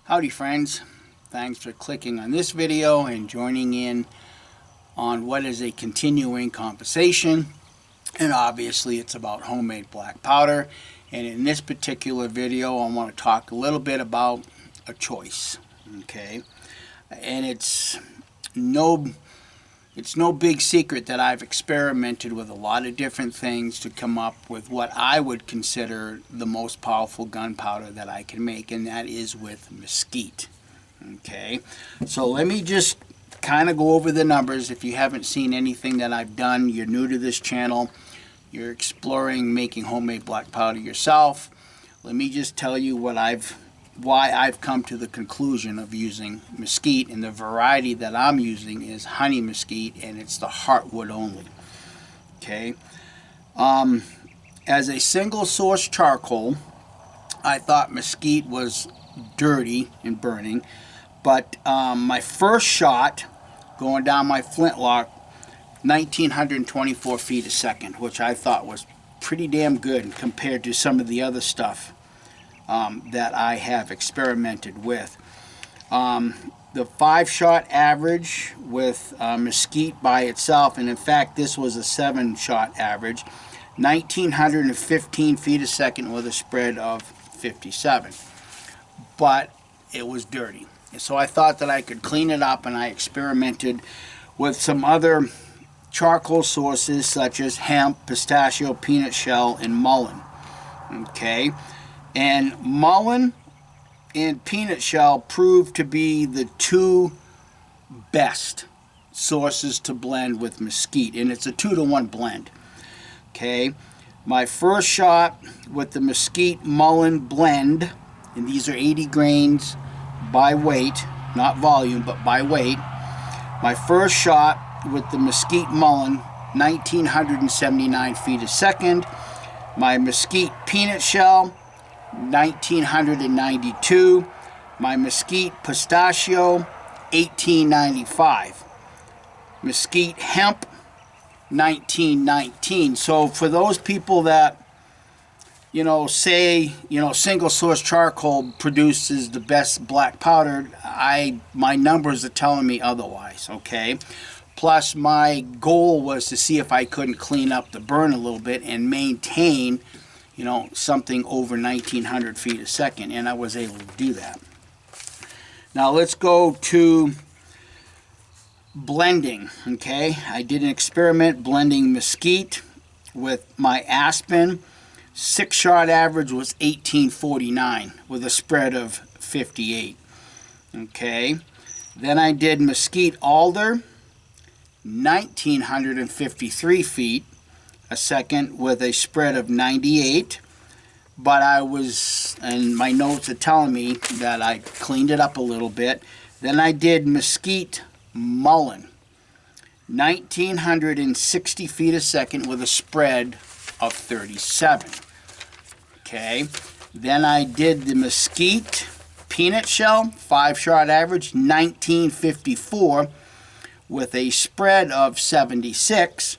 Howdy friends, thanks for clicking on this video and joining in on what is a continuing conversation, and obviously it's about homemade black powder. And in this particular video I want to talk a little bit about a choice, okay? And it's no big secret that I've experimented with a lot of different things to come up with what I would consider the most powerful gunpowder that I can make, and that is with mesquite. Okay, so let me just kind of go over the numbers. If you haven't seen anything that I've done, you're new to this channel, you're exploring making homemade black powder yourself, let me just tell you why I've come to the conclusion of using mesquite. And the variety that I'm using is honey mesquite, and it's the heartwood only. Okay, as a single source charcoal, I thought mesquite was dirty and burning, but my first shot going down my flintlock, 1924 feet a second, which I thought was pretty damn good compared to some of the other stuff that I have experimented with. The 5-shot average with mesquite by itself, and in fact this was a 7-shot average, 1915 feet a second with a spread of 57. But it was dirty, and so I thought that I could clean it up, and I experimented with some other charcoal sources such as hemp, pistachio, peanut shell, and mullein. Okay, and mullein and peanut shell proved to be the two best sources to blend with mesquite, and it's a 2-to-1 blend. Okay, my first shot with the mesquite mullein blend, and these are 80 grains by weight, not volume but by weight. My first shot with the mesquite mullein, 1979 feet a second. My mesquite peanut shell, 1992. My mesquite pistachio, 1895. Mesquite hemp, 1919. So for those people that say single source charcoal produces the best black powder, my numbers are telling me otherwise. Okay, plus my goal was to see if I couldn't clean up the burn a little bit and maintain something over 1900 feet a second, and I was able to do that. Now let's go to blending. Okay, I did an experiment blending mesquite with my aspen. 6-shot average was 1849 with a spread of 58. Okay, then I did mesquite alder, 1953 feet a second with a spread of 98, but and my notes are telling me that I cleaned it up a little bit. Then I did mesquite mullein, 1960 feet a second with a spread of 37. Okay, then I did the mesquite peanut shell, 5-shot average, 1954 with a spread of 76.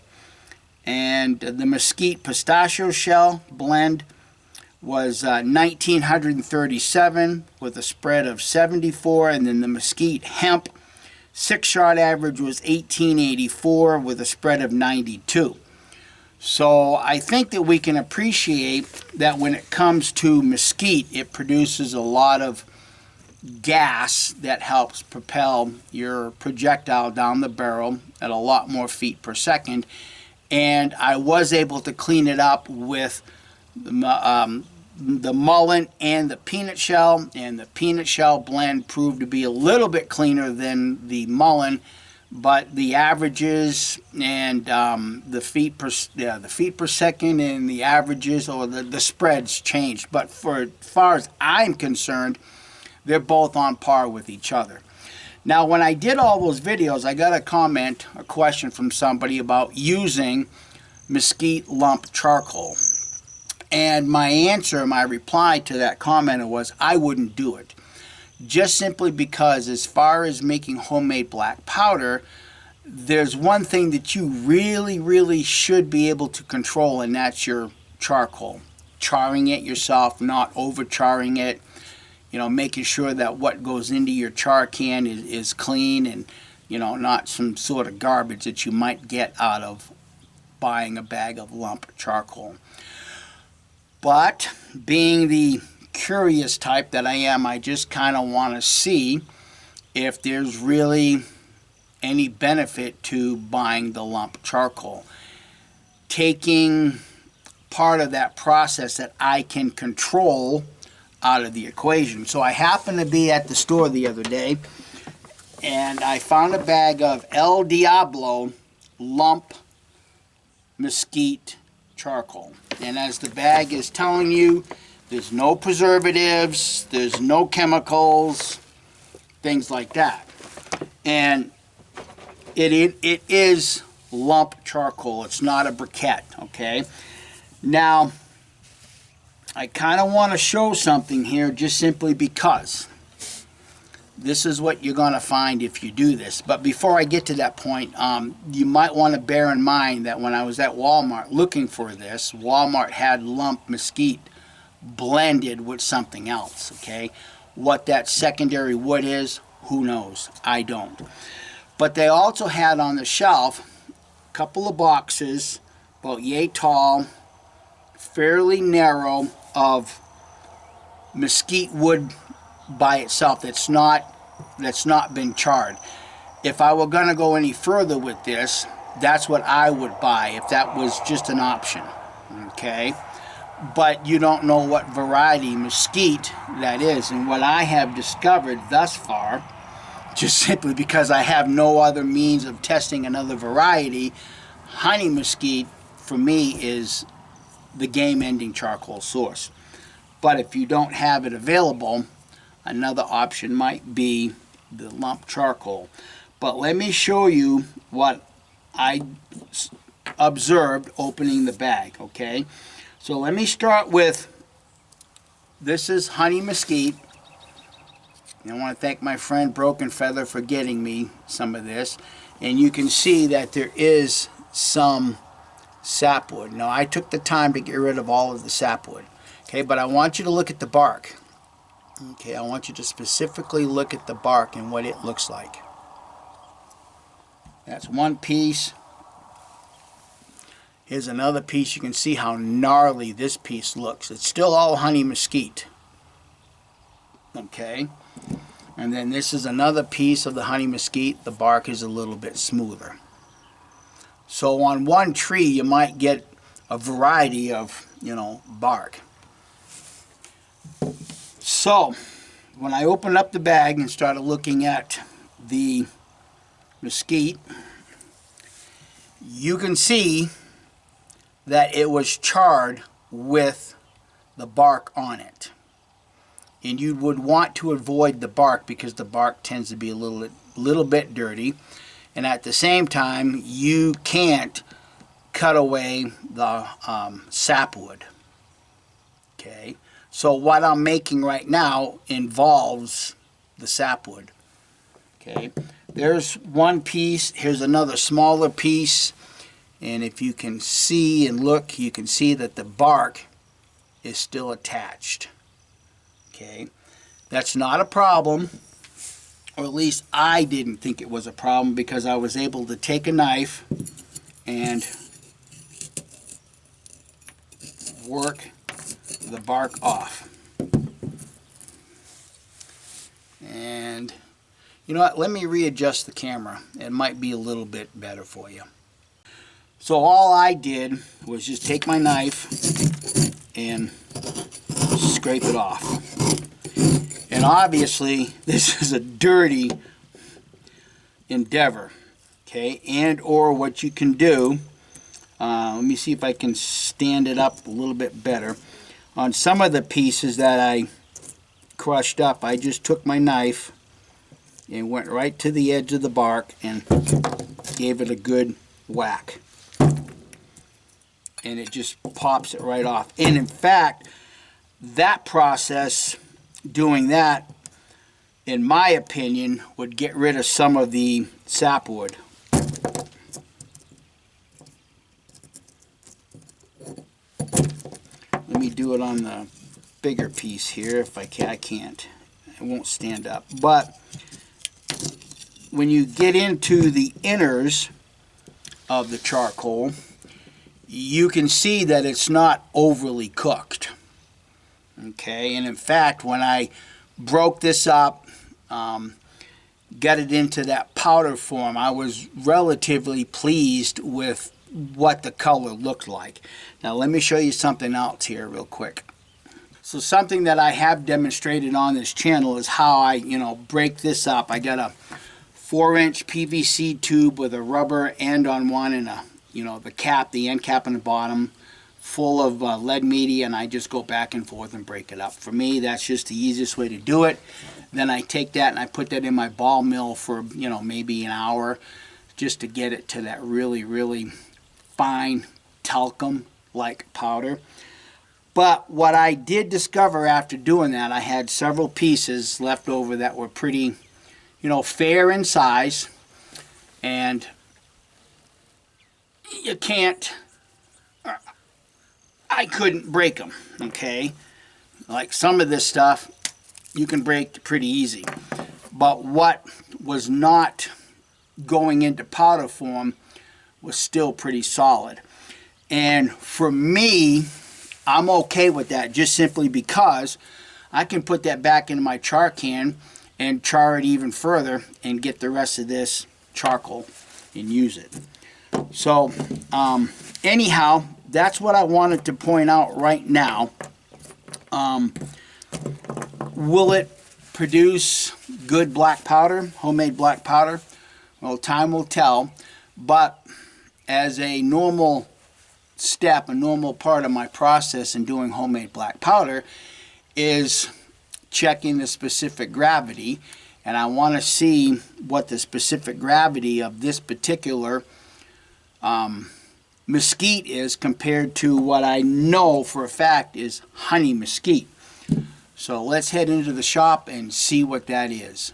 And the mesquite pistachio shell blend was 1937 with a spread of 74. And then the mesquite hemp 6-shot average was 1884 with a spread of 92. So I think that we can appreciate that when it comes to mesquite, it produces a lot of gas that helps propel your projectile down the barrel at a lot more feet per second. And I was able to clean it up with the mullein and the peanut shell, and the peanut shell blend proved to be a little bit cleaner than the mullein, but the averages and the feet per second and the averages, or the spreads, changed. But for as far as I'm concerned, they're both on par with each other. Now, when I did all those videos, I got a question from somebody about using mesquite lump charcoal. And my reply to that commenter was, I wouldn't do it. Just simply because as far as making homemade black powder, there's one thing that you really, really should be able to control, and that's your charcoal. Charring it yourself, not over charring it. making sure that what goes into your char can is clean and, not some sort of garbage that you might get out of buying a bag of lump charcoal. But being the curious type that I am, I just kind of want to see if there's really any benefit to buying the lump charcoal. Taking part of that process that I can control out of the equation. So I happened to be at the store the other day and I found a bag of El Diablo lump mesquite charcoal. And as the bag is telling you, there's no preservatives, there's no chemicals, things like that. And it is lump charcoal. It's not a briquette, okay? Now, I kind of want to show something here just simply because this is what you're going to find if you do this. But before I get to that point, you might want to bear in mind that when I was at Walmart looking for this, Walmart had lump mesquite blended with something else, okay? What that secondary wood is, who knows? I don't. But they also had on the shelf a couple of boxes, about yay tall, fairly narrow, of mesquite wood by itself that's not been charred. If I were going to go any further with this, that's what I would buy if that was just an option, okay? But you don't know what variety mesquite that is. And what I have discovered thus far, just simply because I have no other means of testing another variety, honey mesquite for me is the game-ending charcoal source. But if you don't have it available, another option might be the lump charcoal. But let me show you what I observed opening the bag, okay? So let me start with, this is honey mesquite. And I want to thank my friend Broken Feather for getting me some of this. And you can see that there is some sapwood. Now I took the time to get rid of all of the sapwood. Okay, but I want you to look at the bark. Okay, I want you to specifically look at the bark and what it looks like. That's one piece. Here's another piece. You can see how gnarly this piece looks. It's still all honey mesquite. Okay, and then this is another piece of the honey mesquite. The bark is a little bit smoother. So on one tree you might get a variety of, bark. So when I opened up the bag and started looking at the mesquite, you can see that it was charred with the bark on it. And you would want to avoid the bark because the bark tends to be a little bit dirty. And at the same time, you can't cut away the sapwood. Okay, so what I'm making right now involves the sapwood. Okay, there's one piece. Here's another smaller piece. And if you can see and look, you can see that the bark is still attached. Okay, that's not a problem. Or at least I didn't think it was a problem because I was able to take a knife and work the bark off. And you know what, let me readjust the camera. It might be a little bit better for you. So all I did was just take my knife and scrape it off. And obviously this is a dirty endeavor, okay? And or what you can do, let me see if I can stand it up a little bit better. On some of the pieces that I crushed up, I just took my knife and went right to the edge of the bark and gave it a good whack. And it just pops it right off. And in fact, that process, doing that, in my opinion, would get rid of some of the sapwood. Let me do it on the bigger piece here if I can. I can't. it won't stand up. But when you get into the inners of the charcoal, you can see that it's not overly cooked. Okay, and in fact, when I broke this up, got it into that powder form, I was relatively pleased with what the color looked like. Now let me show you something else here real quick. So something that I have demonstrated on this channel is how I, break this up. I got a 4-inch PVC tube with a rubber end on one and a, the cap, the end cap on the bottom, full of lead media, and I just go back and forth and break it up. For me, that's just the easiest way to do it. Then I take that and I put that in my ball mill for, maybe an hour just to get it to that really, really fine talcum-like powder. But what I did discover after doing that, I had several pieces left over that were pretty, fair in size, and you can't, I couldn't break them, okay? Like some of this stuff, you can break pretty easy. But what was not going into powder form was still pretty solid. And for me, I'm okay with that just simply because I can put that back into my char can and char it even further and get the rest of this charcoal and use it. So anyhow, that's what I wanted to point out right now. Will it produce good black powder, homemade black powder? Well, time will tell. But as a normal step, a normal part of my process in doing homemade black powder is checking the specific gravity. And I want to see what the specific gravity of this particular mesquite is compared to what I know for a fact is honey mesquite. So let's head into the shop and see what that is.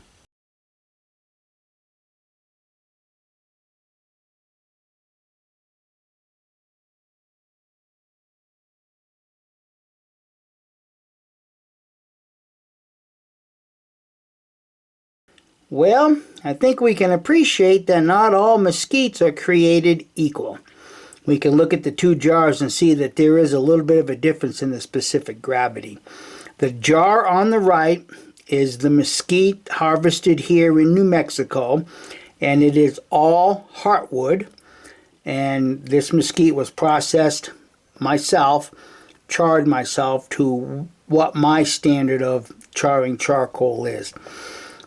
Well, I think we can appreciate that not all mesquites are created equal. We can look at the two jars and see that there is a little bit of a difference in the specific gravity. The jar on the right is the mesquite harvested here in New Mexico, and it is all heartwood. And this mesquite was processed myself, charred myself to what my standard of charring charcoal is.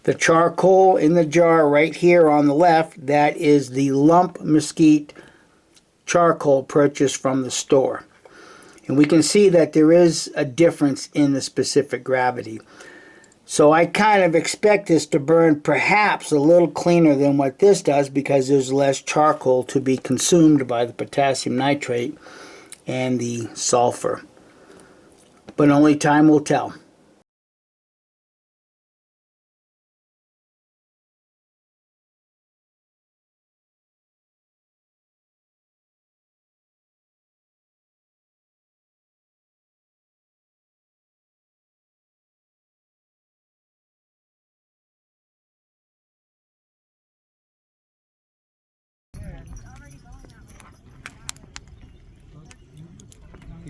The charcoal in the jar right here on the left, that is the lump mesquite charcoal purchased from the store. And we can see that there is a difference in the specific gravity. So I kind of expect this to burn perhaps a little cleaner than what this does because there's less charcoal to be consumed by the potassium nitrate and the sulfur. But only time will tell.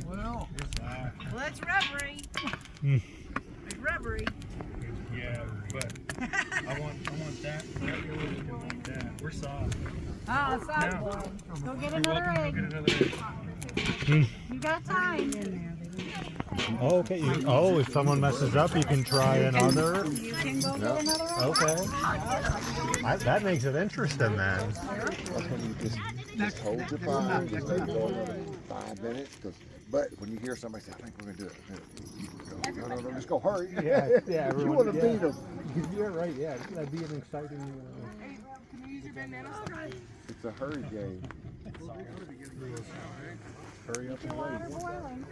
Well, that's rubbery. It's rubbery. Yeah, but I want that. We're soft. Oh, soft one. Go get another egg. You got time. Oh, okay. If someone messes up, you can try another. You can go get another egg. Okay. That makes it interesting, then. Just hold your fire, just let it go another 5 minutes. But when you hear somebody say, I think we're going to do it, no, just go hurry. Yeah. You want to beat them. You're right, yeah. It's going to be an exciting... Hey, Rob, can you use your bandana? It's a hurry game. Hurry up and wait. Water boiling.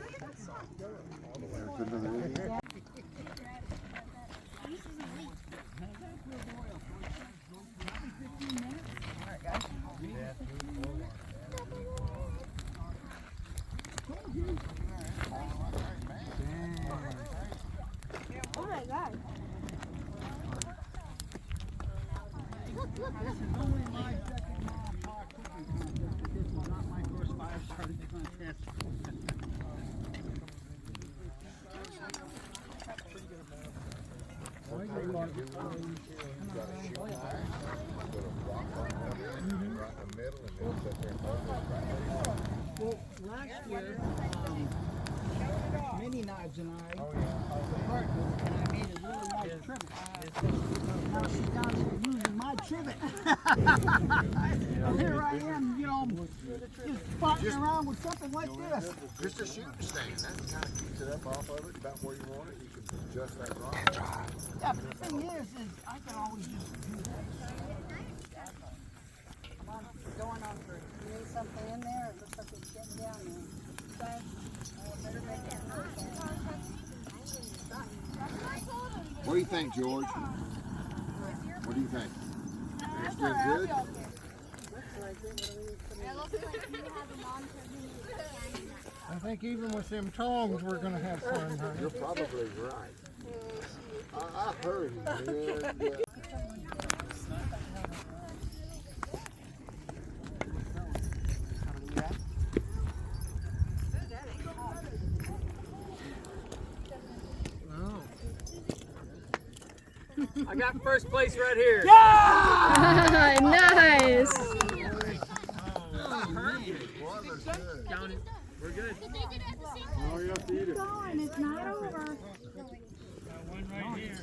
Oh my God. Well, last year, Mini Knives and I were partners, and I made a really nice trivet. Now she's down there using my trivet. And here I am, you know, just fucking around with something like this. Just a shooting stand. That kind of keeps it up off of it, about where you want it. You can adjust that rod. Yeah, but the thing is I can always just do that. Going on for, you need something in there, it looks like it's getting down there. Okay? Better make it work. What do you think, George? What do you think? It's doing good? I think even with them tongs, we're gonna have fun, honey. You're probably right. I heard him, man. I got first place right here. Nice. Count it. We're good. Oh, you have to eat it. Going, it's not over. One right here.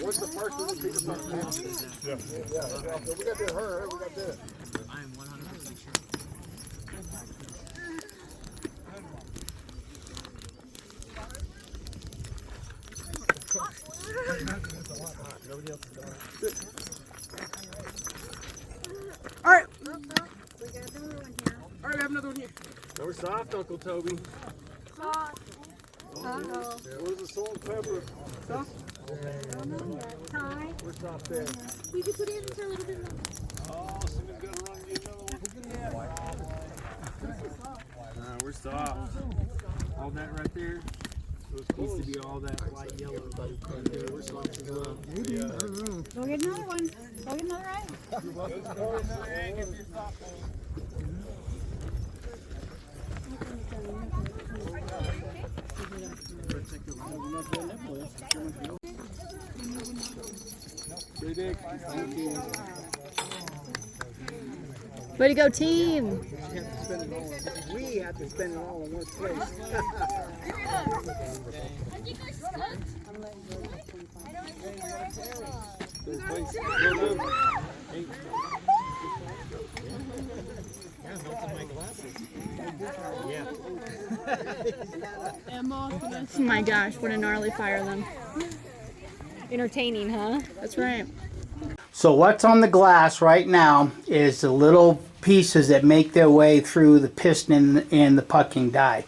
What's the first one that Peter Pan? Yeah. So we got to her. We got to. I am 100% sure. We got another one here. All right, we have another one here. No, we're soft, Uncle Toby. Uh-oh. Where's the salt and pepper? Ty, We're soft there. you can put it in for a little bit more. Oh, somebody's got to run and get another one. We're soft. All that right there. Used to be all that light yellow. We're soft as well. Go get another one. Go get another egg. Way to go, team. We have to spend it all in one place. Oh my gosh, what a gnarly fire then. Entertaining, huh? That's right. So what's on the glass right now is the little pieces that make their way through the piston and the pucking die.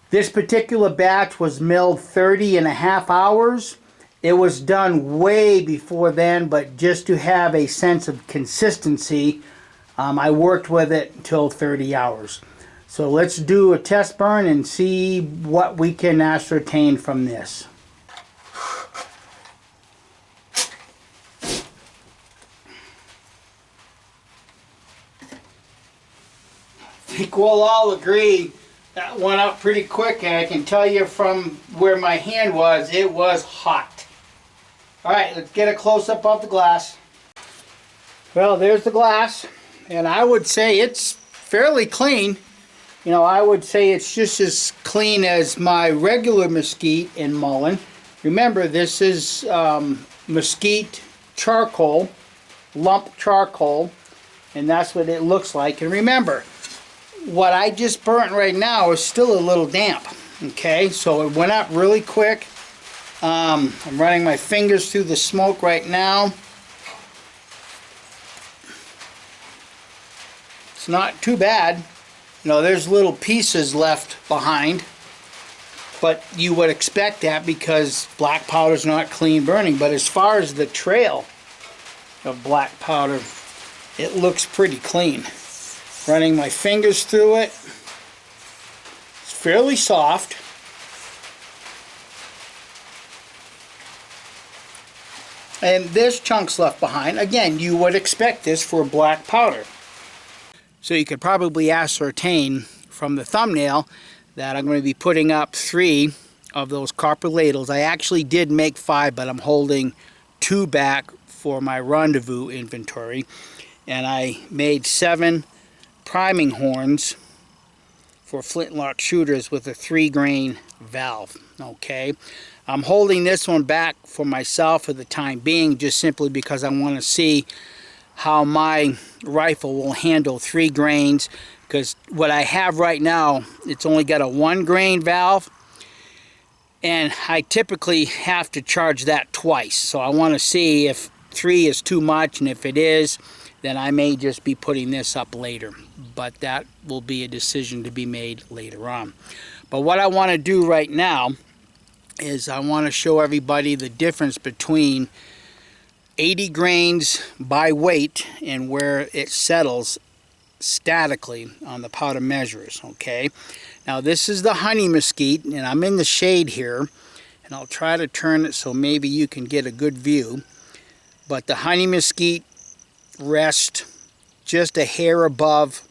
This particular batch was milled 30.5 hours. It was done way before then, but just to have a sense of consistency, I worked with it until 30 hours. So let's do a test burn and see what we can ascertain from this. I think we'll all agree that went up pretty quick, and I can tell you from where my hand was, it was hot. Alright, let's get a close-up of the glass. Well, there's the glass, and I would say it's fairly clean. You know, I would say it's just as clean as my regular Mesquite in Mullen. Remember, this is Mesquite charcoal, lump charcoal, and that's what it looks like. And remember, what I just burnt right now is still a little damp. Okay, so it went up really quick. I'm running my fingers through the smoke right now. It's not too bad. You know, there's little pieces left behind, but you would expect that because black powder is not clean burning. But as far as the trail of black powder, it looks pretty clean. Running my fingers through it, fairly soft. And there's chunks left behind. Again, you would expect this for black powder. So you could probably ascertain from the thumbnail that I'm going to be putting up 3 of those copper ladles. I actually did make 5, but I'm holding 2 back for my Rendezvous inventory. And I made 7 priming horns for flintlock shooters with a 3-grain valve. Okay, I'm holding this one back for myself for the time being, just simply because I want to see how my rifle will handle 3 grains, because what I have right now, it's only got a 1-grain valve, and I typically have to charge that twice. So I want to see if 3 is too much, and if it is, then I may just be putting this up later. But that will be a decision to be made later on. But what I want to do right now is I want to show everybody the difference between 80 grains by weight and where it settles statically on the powder measures. Okay, now this is the honey mesquite, and I'm in the shade here, and I'll try to turn it so maybe you can get a good view. But the honey mesquite rests just a hair above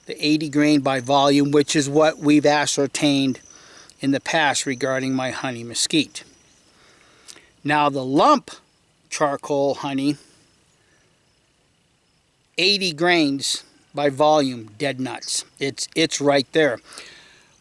the 80 grain by volume, which is what we've ascertained in the past regarding my honey mesquite. Now the lump charcoal honey, 80 grains by volume, dead nuts. It's right there.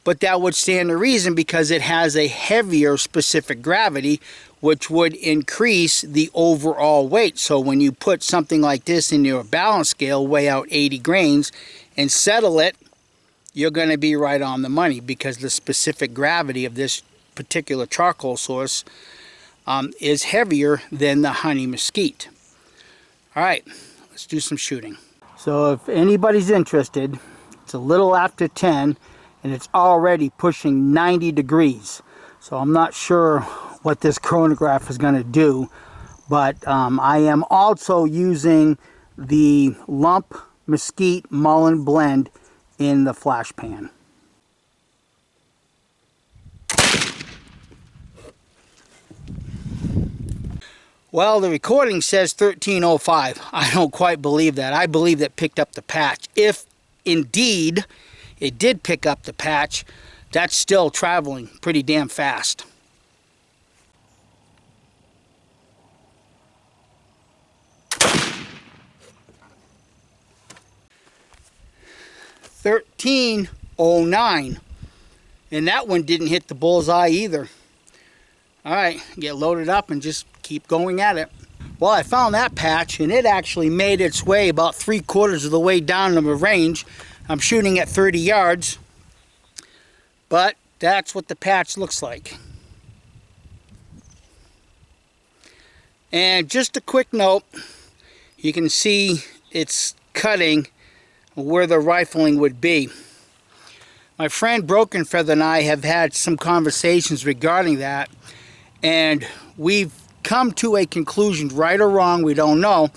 But that would stand to reason because it has a heavier specific gravity, which would increase the overall weight. So when you put something like this in your balance scale, weigh out 80 grains and settle it, you're going to be right on the money, because the specific gravity of this particular charcoal source is heavier than the honey mesquite. All right, let's do some shooting. So if anybody's interested, it's a little after 10 and it's already pushing 90 degrees. So I'm not sure what this chronograph is going to do, but I am also using the lump mesquite mullen blend in the flash pan. Well, the recording says 1305. I don't quite believe that. I believe that picked up the patch. If indeed it did pick up the patch, that's still traveling pretty damn fast. $13.09, and that one didn't hit the bullseye either. All right, get loaded up and just keep going at it. Well, I found that patch, and it actually made its way about 3/4 of the way down the range. I'm shooting at 30 yards, but that's what the patch looks like. And just a quick note, you can see it's cutting where the rifling would be. My friend Broken Feather and I have had some conversations regarding that, and we've come to a conclusion, right or wrong, we don't know,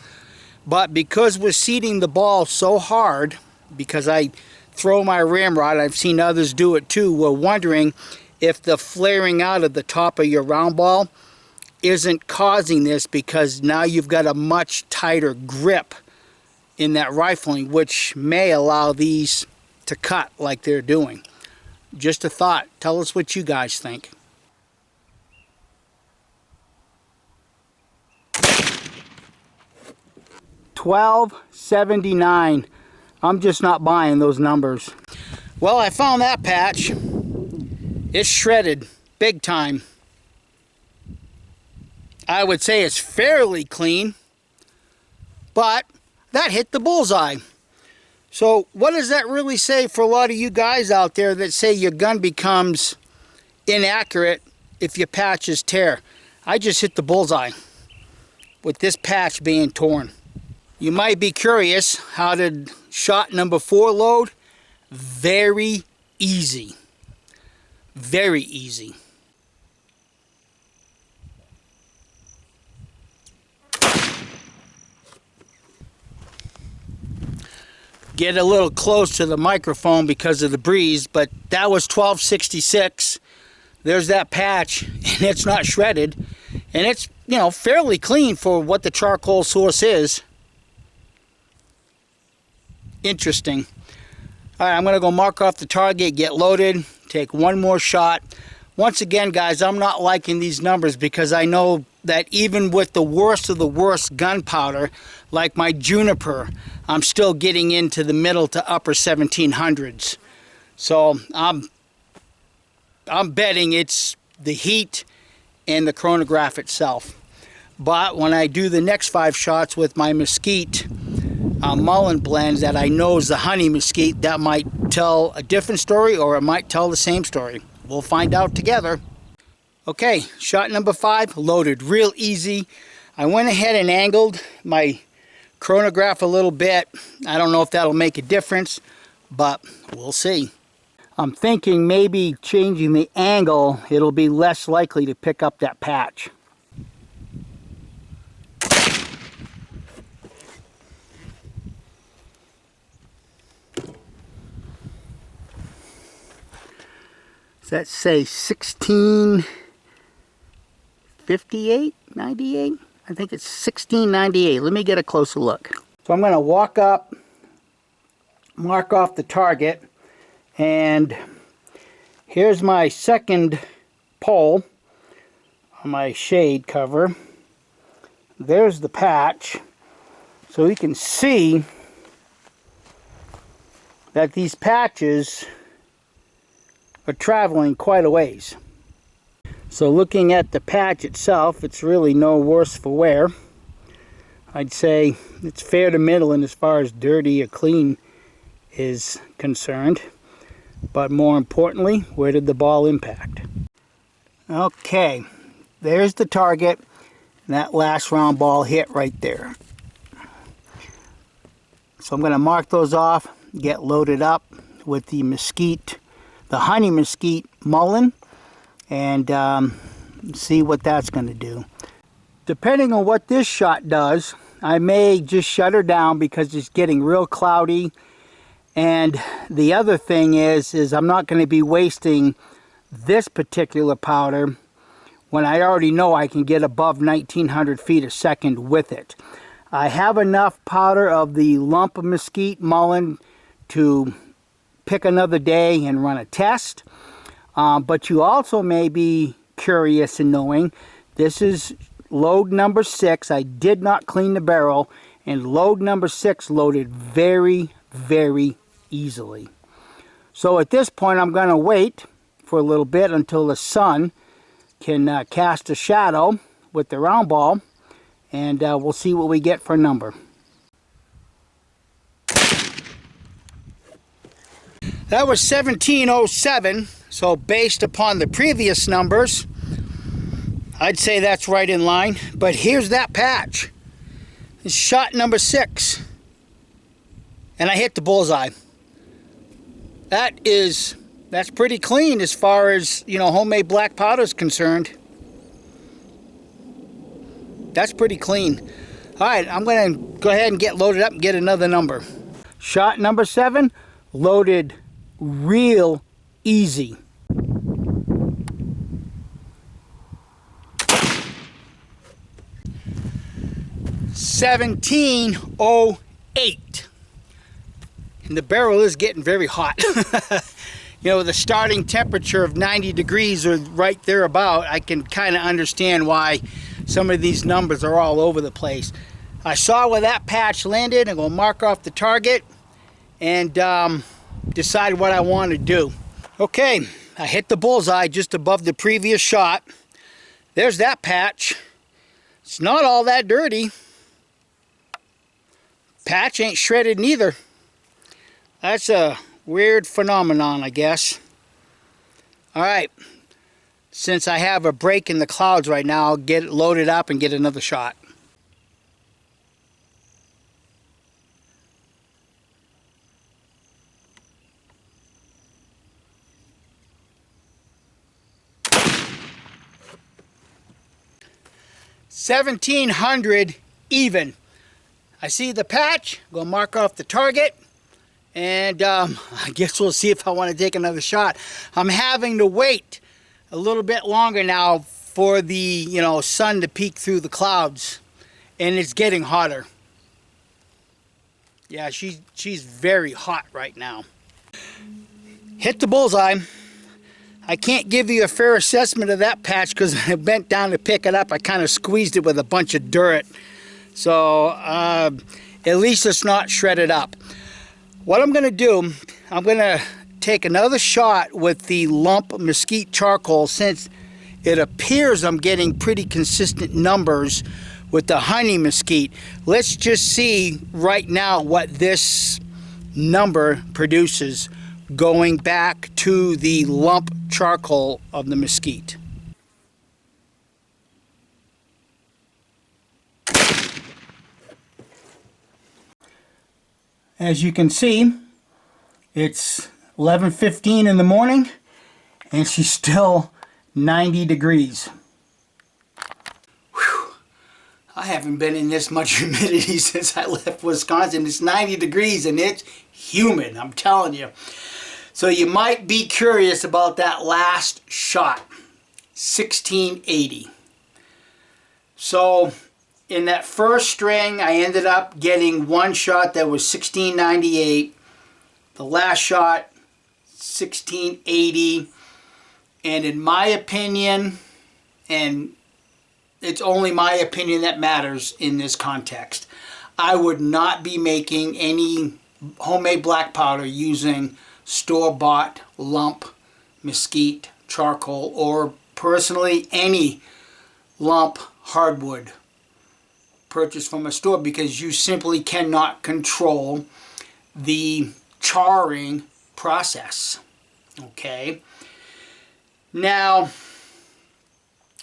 but because we're seating the ball so hard, because I throw my ramrod, I've seen others do it too, we're wondering if the flaring out of the top of your round ball isn't causing this, because now you've got a much tighter grip in that rifling, which may allow these to cut like they're doing. Just a thought. Tell us what you guys think. $12.79. I'm just not buying those numbers. Well, I found that patch. It's shredded big time. I would say it's fairly clean, but that hit the bullseye. So what does that really say for a lot of you guys out there that say your gun becomes inaccurate if your patches tear? I just hit the bullseye with this patch being torn. You might be curious, how did shot number 4 load? Very easy. Very easy. get a little close to the microphone because of the breeze, but that was 1266. There's that patch, and it's not shredded, and it's, you know, fairly clean for what the charcoal source is. Interesting. All right, I'm gonna go mark off the target, get loaded, take one more shot. Once again, guys, I'm not liking these numbers because I know that even with the worst of the worst gunpowder, like my juniper, I'm still getting into the middle to upper 1700s. So I'm betting it's the heat and the chronograph itself. But when I do the next 5 shots with my Mesquite Mullen blends that I know is the honey Mesquite, that might tell a different story or it might tell the same story. We'll find out together. Okay, shot number 5, loaded, real easy. I went ahead and angled my chronograph a little bit. I don't know if that'll make a difference, but we'll see. I'm thinking maybe changing the angle, it'll be less likely to pick up that patch. Does that say 1658, 98? I think it's 1698. Let me get a closer look. So I'm going to walk up, mark off the target, and here's my second pole on my shade cover. There's the patch. So we can see that these patches are traveling quite a ways. So looking at the patch itself, it's really no worse for wear. I'd say it's fair to middling as far as dirty or clean is concerned. But more importantly, where did the ball impact? Okay, there's the target. And that last round ball hit right there. So I'm going to mark those off, get loaded up with the Mesquite, the honey Mesquite Mullen, and see what that's going to do. Depending on what this shot does, I may just shut her down because it's getting real cloudy. And the other thing is I'm not going to be wasting this particular powder when I already know I can get above 1900 feet a second with it. I have enough powder of the lump of Mesquite Mullen to pick another day and run a test. But you also may be curious in knowing this is load number 6. I did not clean the barrel, and load number 6 loaded very, very easily. So at this point I'm going to wait for a little bit until the sun can cast a shadow with the round ball, and we'll see what we get for a number. That was 1707, so based upon the previous numbers, I'd say that's right in line. But here's that patch. It's shot number 6. And I hit the bullseye. That's pretty clean as far as, you know, homemade black powder is concerned. That's pretty clean. All right, I'm going to go ahead and get loaded up and get another number. Shot number 7, loaded real easy. $17.08, and the barrel is getting very hot. You know, the starting temperature of 90 degrees or right there about, I can kind of understand why some of these numbers are all over the place. I saw where that patch landed. I'm going to mark off the target and decide what I want to do. Okay, I hit the bullseye just above the previous shot. There's that patch. It's not all that dirty. Patch ain't shredded neither. That's a weird phenomenon, I guess. All right, since I have a break in the clouds right now, I'll get it loaded up and get another shot. $1,700 even. I see the patch, go mark off the target, And I guess we'll see if I want to take another shot. I'm having to wait a little bit longer now for the sun to peek through the clouds, and it's getting hotter. Yeah, she's very hot right now. Hit the bullseye. I can't give you a fair assessment of that patch because I bent down to pick it up. I kind of squeezed it with a bunch of dirt. So at least it's not shredded up. What I'm going to do, I'm going to take another shot with the lump mesquite charcoal, since it appears I'm getting pretty consistent numbers with the honey mesquite. Let's just see right now what this number produces going back to the lump charcoal of the mesquite. As you can see, it's 11:15 in the morning and she's still 90 degrees. Whew. I haven't been in this much humidity since I left Wisconsin. It's 90 degrees and it's humid, I'm telling you. So you might be curious about that last shot, 1680. So in that first string, I ended up getting one shot that was 1698. The last shot, 1680. And in my opinion, and it's only my opinion that matters in this context, I would not be making any homemade black powder using store-bought lump mesquite charcoal, or personally any lump hardwood purchased from a store, because you simply cannot control the charring process. Okay, now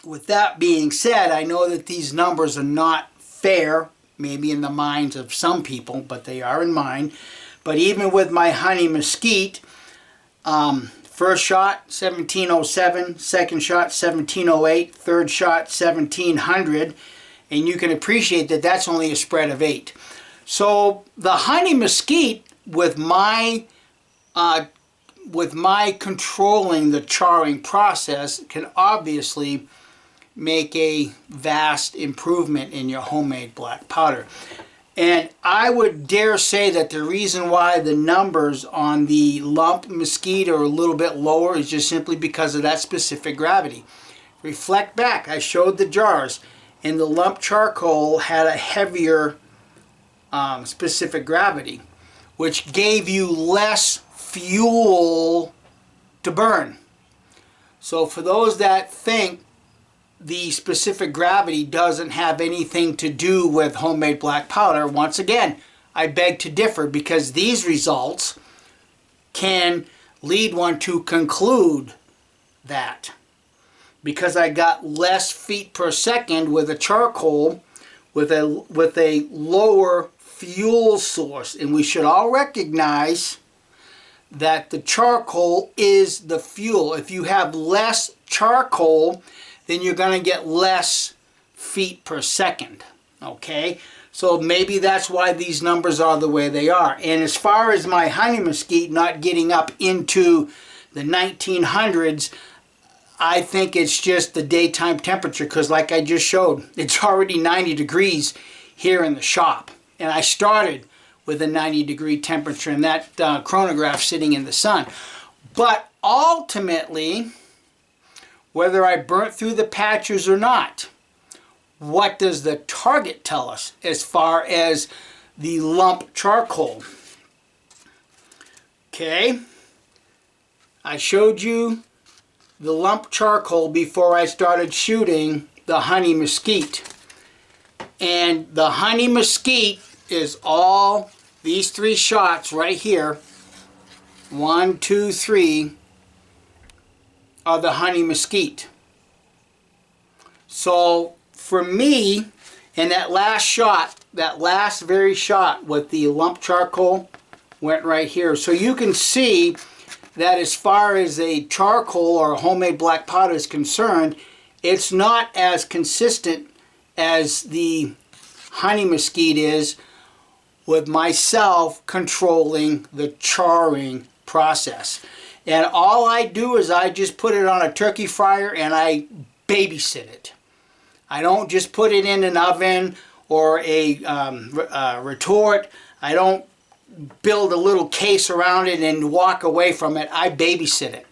with that being said, I know that these numbers are not fair, maybe in the minds of some people, but they are in mine. But even with my honey mesquite, first shot 1707, second shot 1708, third shot 1700, and you can appreciate that that's only a spread of 8. So the honey mesquite, with my controlling the charring process, can obviously make a vast improvement in your homemade black powder. And I would dare say that the reason why the numbers on the lump mesquite are a little bit lower is just simply because of that specific gravity. Reflect back, I showed the jars, and the lump charcoal had a heavier specific gravity, which gave you less fuel to burn. So for those that think the specific gravity doesn't have anything to do with homemade black powder, once again, I beg to differ, because these results can lead one to conclude that. Because I got less feet per second with a charcoal with a lower fuel source. And we should all recognize that the charcoal is the fuel. If you have less charcoal, then you're going to get less feet per second. Okay? So maybe that's why these numbers are the way they are. And as far as my honey mesquite not getting up into the 1900s, I think it's just the daytime temperature, because like I just showed, it's already 90 degrees here in the shop. And I started with a 90-degree temperature and that chronograph sitting in the sun. But ultimately, whether I burnt through the patches or not, what does the target tell us as far as the lump charcoal? Okay, I showed you the lump charcoal before I started shooting the honey mesquite. And the honey mesquite is all these 3 shots right here. 1, 2, 3 are the honey mesquite. So for me, in that last shot, that last very shot with the lump charcoal went right here. So you can see that as far as a charcoal or a homemade black powder is concerned, it's not as consistent as the honey mesquite is, with myself controlling the charring process. And all I do is I just put it on a turkey fryer and I babysit it. I don't just put it in an oven or a retort. I don't build a little case around it and walk away from it. I babysit it.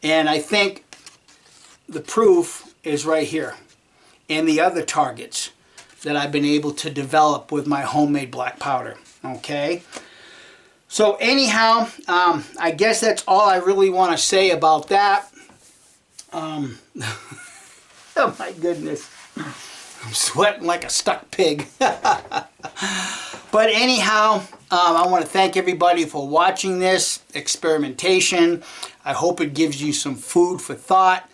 And I think the proof is right here, and the other targets that I've been able to develop with my homemade black powder. Okay, so anyhow, I guess that's all I really want to say about that. Oh my goodness, I'm sweating like a stuck pig. But anyhow, I want to thank everybody for watching this experimentation. I hope it gives you some food for thought.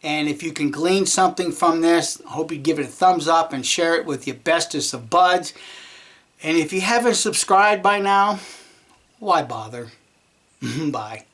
And if you can glean something from this, I hope you give it a thumbs up and share it with your bestest of buds. And if you haven't subscribed by now, why bother? Bye.